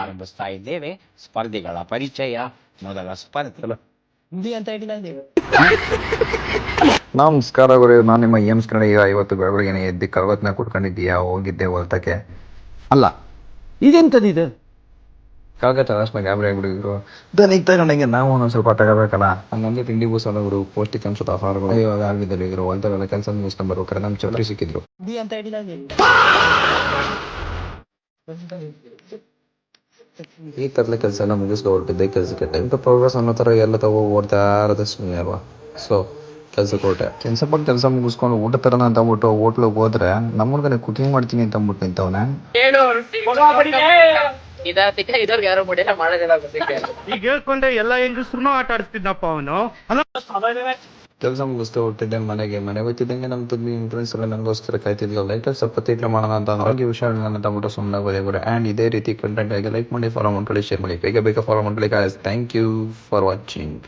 ಆರಂಭಿಸ್ತಾ ಇದ್ದೇವೆ ಸ್ಪರ್ಧಿಗಳ ಪರಿಚಯ. ಮೊದಲ ಸ್ಪರ್ಧಿ ಹಿಂದಿ ಅಂತ ಹೇಳಿಲ್ಲ. ನಮಸ್ಕಾರ ಗುರು, ನಾನು ನಿಮ್ಮ ಎಮ್ಸ್ ಕನ್ನಡ. ಈಗ ಇವತ್ತು ಬೆಳಗ್ಗೆ ಎದ್ದು ಕರವತ್ನ ಕುಟ್ಕೊಂಡಿದ್ದೀಯಾ? ಹೋಗಿದ್ದೆ ಹೊಲ್ತಕ್ಕೆ. ಅಲ್ಲ, ಇದೆಂತದಿದು? ಕಳ್ಗತ್ತ ರಸ್ಮ ಗಾಬರಿ ಆಗ್ಬಿಟ್ಟಿದ್ರು. ದನಿಗೆ ತಗೊಂಡಂಗೆ ನಾವು ಒಂದೊಂದು ಸ್ವಲ್ಪ ತಗೋಬೇಕಲ್ಲ. ಹಂಗಂದ್ರೆ ತಿಂಡಿ ಬೂಸಲವರು ಪೌಷ್ಟಿಕಾಂಶದ ಆಹಾರಗಳು ಇವಾಗ ಆಗಿದ್ದರು. ಇದ್ರು ಹೊಲ್ತವೆಲ್ಲ ಕೆಲಸ ಮುಗಿಸ್ಕೊಂಡು ಬರ್ಬೇಕಾರೆ ನಮ್ಮ ಚೌಟ್ರಿ ಸಿಕ್ಕಿದ್ರು. ಹಿಂದಿ ಅಂತ ಹೇಳಿಲ್ಲ. ಈ ತರಲೆ ಕೆಲಸ ಎಲ್ಲ ಮುಗಿಸ್ಕೊ ಹೊರಟಿದ್ದೆ ಕೆಲಸಕ್ಕೆ. ಟೈಮ್ ಟು ಪ್ರೋಗ್ರೆಸ್ ಅನ್ನೋ ಥರ ಎಲ್ಲ ತಗೋ ಓಡ್ತಾ ಇರೋದು ಸುಮ್ಮನೆ ಅಲ್ವಾ. ಸೊ ಕೆಲ್ಸಕ್ಕೆ ಹೊರಟೆ. ಕೆಲಸ ಮುಗಿಸ್ಕೊಂಡು ಊಟ ತರೋಣ ಅಂತ ಅಂದ್ಬಿಟ್ಟು ಹೋಟ್ಲಿಗೆ ಹೋದ್ರೆ ನಮ್ಮೂರ್ಗನೆ ಕುಕಿಂಗ್ ಮಾಡ್ತೀನಿ ಅಂತ ಅಂದ್ಬಿಟ್ಟು ನಿಂತವನೆ. ಈಗ ಹೇಳ್ಕೊಂಡೆ ಎಲ್ಲ ಹೆಂಗಸ್ರು ಆಟ ಆಡಿಸ್ತಿದ್ದಪ್ಪ ಅವನು. ಕೆಲಸ ಮುಗಿಸ್ತಾ ಹೊರಟಿದ್ದೆ ಮನೆಗೆ ಹೋಗ್ತಿದ್ದಂಗೆ ನಮ್ಮ ತುಂಬ ಫ್ರೆಂಡ್ಸ್ ಎಲ್ಲ ನನಗೋಸ್ಕರ ಕಾಯ್ತಿದ್ಲು. ಲೈಟ್ ಸ್ವಲ್ಪ ತೀಟ್ಲ ಮಾಡೋಣ ಅಂತ ಆರೋಗ್ಯ ವಿಷಯ ಅಂತ ಅಂದ್ಬಿಟ್ಟು ಸುಮ್ಮನೆ ಹೋದೆ. ಆ್ಯಂಡ್ ಇದೇ ರೀತಿ ಕಂಟೆಂಟ್ ಆಗಿ ಲೈಕ್ ಮಾಡಿ, ಫಾಲೋ ಮಾಡ್ಕೊಳ್ಳಿ, ಶೇರ್ ಮಾಡಿ. ಬೇಗ ಫಾಲೋ ಮಾಡ್ಕೊಳ್ಳಿ. Thank you for watching.